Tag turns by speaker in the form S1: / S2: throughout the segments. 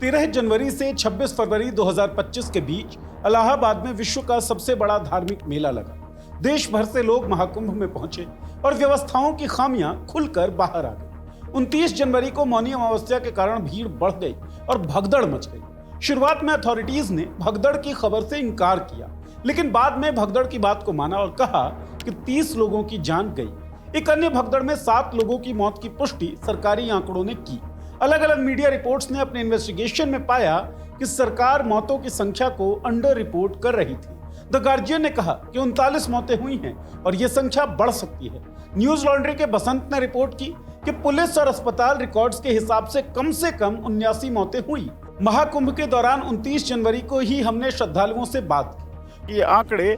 S1: 13 जनवरी से 26 फरवरी 2025 के बीच इलाहाबाद में विश्व का सबसे बड़ा धार्मिक मेला लगा। देश भर से लोग महाकुंभ में पहुंचे और व्यवस्थाओं की खामियां खुलकर बाहर आ गई। 29 जनवरी को मौनी अमावस्या के कारण भीड़ बढ़ गई और भगदड़ मच गई। शुरुआत में अथॉरिटीज ने भगदड़ की खबर से इनकार किया, लेकिन बाद में भगदड़ की बात को माना और कहा कि 30 लोगों की जान गई। एक अन्य भगदड़ में 7 लोगों की मौत की पुष्टि सरकारी आंकड़ों ने की। अलग अलग मीडिया रिपोर्ट्स ने अपने इन्वेस्टिगेशन में पाया कि सरकार मौतों की संख्या को अंडर रिपोर्ट कर रही थी। द गार्जियन ने कहा कि 39 मौतें हुई हैं और ये संख्या बढ़ सकती है। न्यूज लॉन्ड्री के बसंत ने रिपोर्ट की कि पुलिस और अस्पताल रिकॉर्ड्स के हिसाब से कम 79 मौतें हुई। महाकुंभ के दौरान 29 जनवरी को ही हमने श्रद्धालुओं से बात की। ये आंकड़े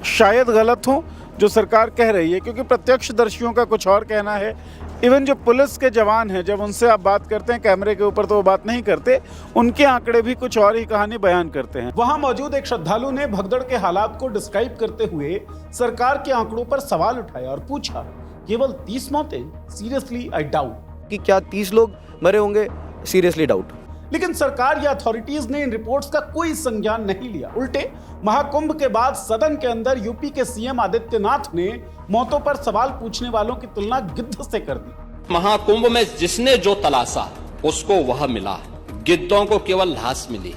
S1: शायद गलत हों जो सरकार कह रही है, क्योंकि प्रत्यक्षदर्शियों का कुछ और कहना है। इवन जो पुलिस के जवान हैं, जब उनसे आप बात करते हैं कैमरे के ऊपर तो वो बात नहीं करते, उनके आंकड़े भी कुछ और ही कहानी बयान करते हैं। वहां मौजूद एक श्रद्धालु ने भगदड़ के हालात को डिस्क्राइब करते हुए सरकार के आंकड़ों पर सवाल उठाया और पूछा, केवल 30 मौतें? Seriously I doubt.
S2: कि क्या 30 लोग मरे होंगे? Seriously doubt.
S1: लेकिन सरकार या अथॉरिटीज ने इन रिपोर्ट्स का कोई संज्ञान नहीं लिया। उल्टे महाकुंभ के बाद सदन के अंदर यूपी के सीएम आदित्यनाथ ने मौतों पर सवाल पूछने वालों की तुलना गिद्ध से कर दी।
S3: महाकुंभ में जिसने जो तलाशा उसको वह मिला, गिद्धों को केवल लाश मिली।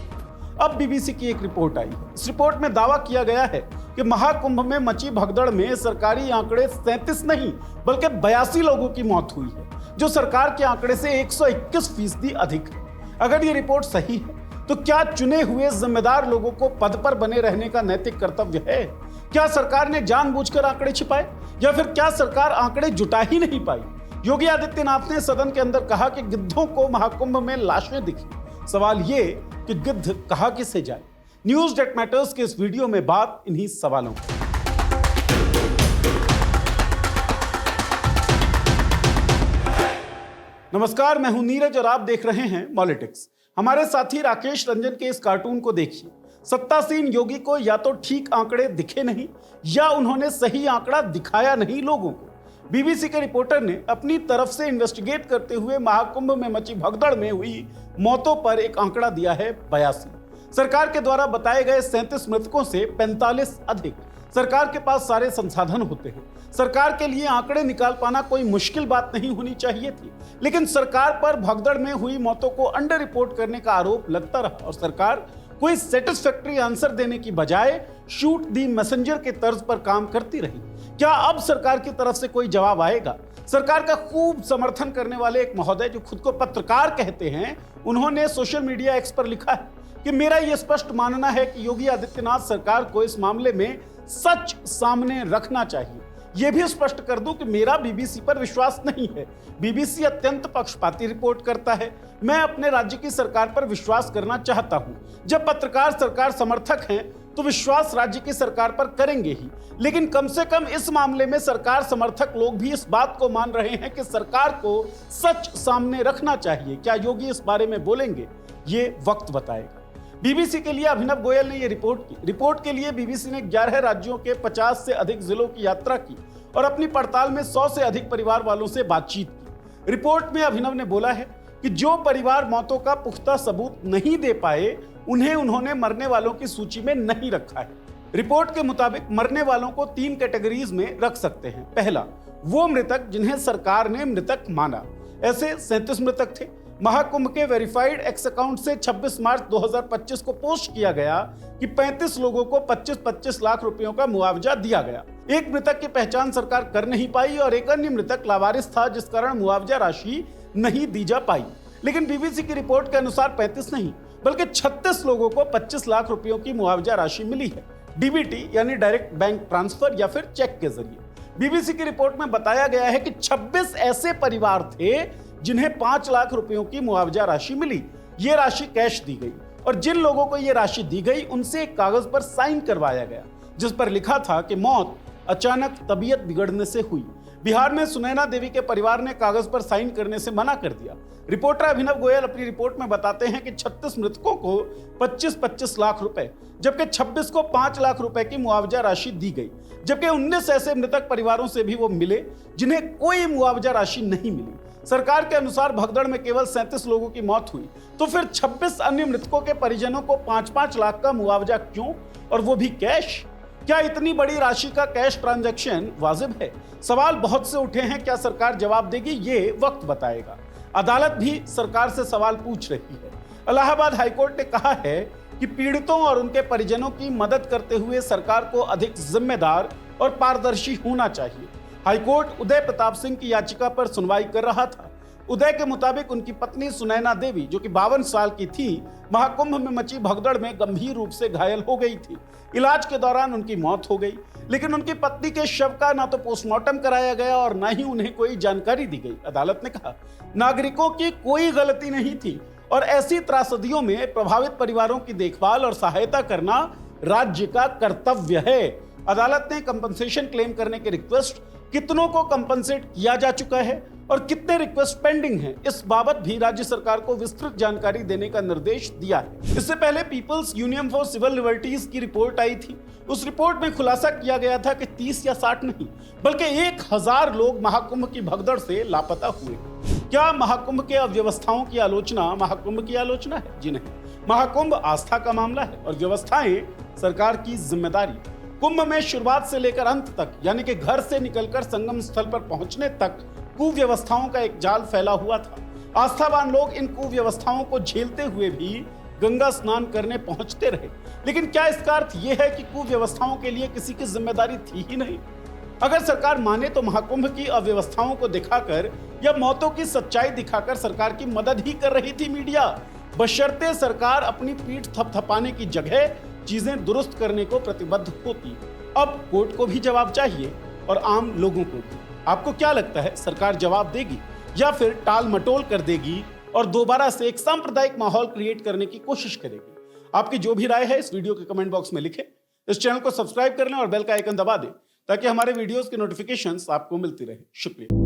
S1: अब बीबीसी की एक रिपोर्ट आई है। इस रिपोर्ट में दावा किया गया है कि महाकुंभ में मची भगदड़ में सरकारी आंकड़े 37 नहीं बल्कि 82 लोगों की मौत हुई है, जो सरकार के आंकड़े से 121% अधिक है। अगर ये रिपोर्ट सही है तो क्या चुने हुए जिम्मेदार लोगों को पद पर बने रहने का नैतिक कर्तव्य है? क्या सरकार ने जानबूझकर आंकड़े छिपाए या फिर क्या सरकार आंकड़े जुटा ही नहीं पाई? योगी आदित्यनाथ ने सदन के अंदर कहा कि गिद्धों को महाकुंभ में लाशें दिखी। सवाल ये कि गिद्ध कहां किसे जाए? न्यूज दैट मैटर्स के इस वीडियो में बात इन्हीं सवालों की। नमस्कार, मैं हूं नीरज और आप देख रहे हैं पॉलिटिक्स। हमारे साथी राकेश रंजन के इस कार्टून को देखिए। सत्तासीन योगी को या तो ठीक आंकड़े दिखे नहीं या उन्होंने सही आंकड़ा दिखाया नहीं लोगों को। बीबीसी के रिपोर्टर ने अपनी तरफ से इन्वेस्टिगेट करते हुए महाकुंभ में मची भगदड़ में हुई मौतों पर एक आंकड़ा दिया है 82। सरकार के द्वारा बताए गए 37 मृतकों से 45 अधिक। सरकार के पास सारे संसाधन होते हैं। सरकार के लिए आंकड़े निकाल पाना कोई मुश्किल बात नहीं होनी चाहिए थी, लेकिन सरकार पर भगदड़ में हुई मौतों को अंडर रिपोर्ट करने का आरोप लगता रहा और सरकार कोई सेटिस्फैक्टरी आंसर देने की बजाय शूट दी मैसेंजर के तर्ज पर काम करती रही। क्या अब सरकार की तरफ से कोई जवाब आएगा? सरकार का खूब समर्थन करने वाले एक महोदय जो खुद को पत्रकार कहते हैं, उन्होंने सोशल मीडिया एक्स पर लिखा है कि मेरा यह स्पष्ट मानना है कि योगी आदित्यनाथ सरकार को इस मामले में सच सामने रखना चाहिए। यह भी स्पष्ट कर दूं कि मेरा बीबीसी पर विश्वास नहीं है। बीबीसी अत्यंत पक्षपाती रिपोर्ट करता है। मैं अपने राज्य की सरकार पर विश्वास करना चाहता हूं। जब पत्रकार सरकार समर्थक हैं तो विश्वास राज्य की सरकार पर करेंगे ही, लेकिन कम से कम इस मामले में सरकार समर्थक लोग भी इस बात को मान रहे हैं कि सरकार को सच सामने रखना चाहिए। क्या योगी इस बारे में बोलेंगे? ये वक्त बताएगा। बीबीसी के लिए अभिनव गोयल ने यह रिपोर्ट की। रिपोर्ट के लिए बीबीसी ने 11 राज्यों के 50 से अधिक जिलों की यात्रा की और अपनी पड़ताल में 100 से अधिक परिवार वालों से बातचीत की। रिपोर्ट में अभिनव ने बोला है कि जो परिवार मौतों का पुख्ता सबूत नहीं दे पाए, उन्हें उन्होंने मरने वालों की सूची में नहीं रखा है। रिपोर्ट के मुताबिक मरने वालों को 3 कैटेगरीज में रख सकते हैं। पहला, वो मृतक जिन्हें सरकार ने मृतक माना। ऐसे 37 मृतक थे। महाकुंभ के वेरीफाइड एक्स अकाउंट से 26 मार्च 2025 को पोस्ट किया गया कि 35 लोगों को 25-25 लाख रुपयों का मुआवजा दिया गया। एक मृतक की पहचान सरकार कर नहीं पाई और एक अन्य मृतक लावारिस था, जिस कारण मुआवजा राशि नहीं दी जा पाई। लेकिन बीबीसी की रिपोर्ट के अनुसार 35 नहीं बल्कि 36 लोगों को 25 लाख रुपयों की मुआवजा राशि मिली है, डीबीटी यानी डायरेक्ट बैंक ट्रांसफर या फिर चेक के जरिए। बीबीसी की रिपोर्ट में बताया गया है कि 26 ऐसे परिवार थे जिन्हें 5 लाख रुपयों की मुआवजा राशि मिली। ये राशि कैश दी गई और जिन लोगों को ये राशि दी गई उनसे एक कागज पर साइन करवाया गया जिस पर लिखा था कि मौत अचानक तबीयत बिगड़ने से हुई। बिहार में सुनैना देवी के परिवार ने कागज पर साइन करने से मना कर दिया। रिपोर्टर अभिनव गोयल अपनी रिपोर्ट में बताते हैं कि 36 मृतकों को 25-25 लाख रुपए, जबकि 26 को 5 लाख रुपए की मुआवजा राशि दी गई, जबकि 19 ऐसे मृतक परिवारों से भी वो मिले जिन्हें कोई मुआवजा राशि नहीं मिली। सरकार के अनुसार भगदड़ में केवल 37 लोगों की मौत हुई, तो फिर 26 अन्य मृतकों के परिजनों को 5-5 लाख का मुआवजा क्यों, और वो भी कैश? क्या इतनी बड़ी राशि का कैश ट्रांजैक्शन वाजिब है? सवाल बहुत से उठे हैं। क्या सरकार जवाब देगी? ये वक्त बताएगा। अदालत भी सरकार से सवाल पूछ रही है। इलाहाबाद हाईकोर्ट ने कहा है कि पीड़ितों और उनके परिजनों की मदद करते हुए सरकार को अधिक जिम्मेदार और पारदर्शी होना चाहिए। हाईकोर्ट उदय प्रताप सिंह की याचिका पर सुनवाई कर रहा था। उदय के मुताबिक उनकी पत्नी सुनैना देवी, जो कि 52 साल की थी, महाकुंभ में मची भगदड़ में गंभीर रूप से घायल हो गई थी। इलाज के दौरान उनकी मौत हो गई, लेकिन उनकी पत्नी के शव का ना तो पोस्टमार्टम कराया गया और ना ही उन्हें कोई जानकारी दी गई। अदालत ने कहा, नागरिकों की कोई गलती नहीं थी और ऐसी त्रासदियों में प्रभावित परिवारों की देखभाल और सहायता करना राज्य का कर्तव्य है। अदालत ने कंपनसेशन क्लेम करने के रिक्वेस्ट कितनों को कंपनसेट किया जा चुका है और कितने रिक्वेस्ट पेंडिंग हैं, इस बाबत भी राज्य सरकार को विस्तृत जानकारी देने का निर्देश दिया है। इससे पहले People's Union for Civil Liberties की रिपोर्ट आई थी। उस रिपोर्ट में खुलासा किया गया था कि 30 या 60 नहीं, बल्कि 1000 लोग महाकुंभ की भगदड़ से लापता हुए। क्या महाकुंभ के अव्यवस्थाओं की आलोचना महाकुंभ की आलोचना है? जी नहीं, महाकुंभ आस्था का मामला है और व्यवस्थाएं सरकार की जिम्मेदारी। कुंभ में शुरुआत से लेकर अंत तक, यानी कि घर से निकलकर संगम स्थल पर पहुंचने तक कुव्यवस्थाओं का एक जाल फैला हुआ था। आस्थावान लोग इन कुव्यवस्थाओं को झेलते हुए भी गंगा स्नान करने पहुंचते रहे। लेकिन क्या इसका अर्थ यह है कि कुव्यवस्थाओं के लिए किसी की जिम्मेदारी थी ही नहीं? अगर सरकार माने तो महाकुंभ की अव्यवस्थाओं को दिखाकर या मौतों की सच्चाई दिखाकर सरकार की मदद ही कर रही थी मीडिया, बशर्ते सरकार अपनी पीठ थपथपाने की जगह चीजें दुरुस्त करने को प्रतिबद्ध होती। अब कोर्ट को भी जवाब चाहिए और आम लोगों को भी। आपको क्या लगता है, सरकार जवाब देगी या फिर टाल मटोल कर देगी और दोबारा से एक सांप्रदायिक माहौल क्रिएट करने की कोशिश करेगी? आपकी जो भी राय है इस वीडियो के कमेंट बॉक्स में लिखें। इस चैनल को सब्सक्राइब कर लें और बेल का आइकन दबा दें ताकि हमारे वीडियोस की नोटिफिकेशंस आपको मिलती रहे। शुक्रिया।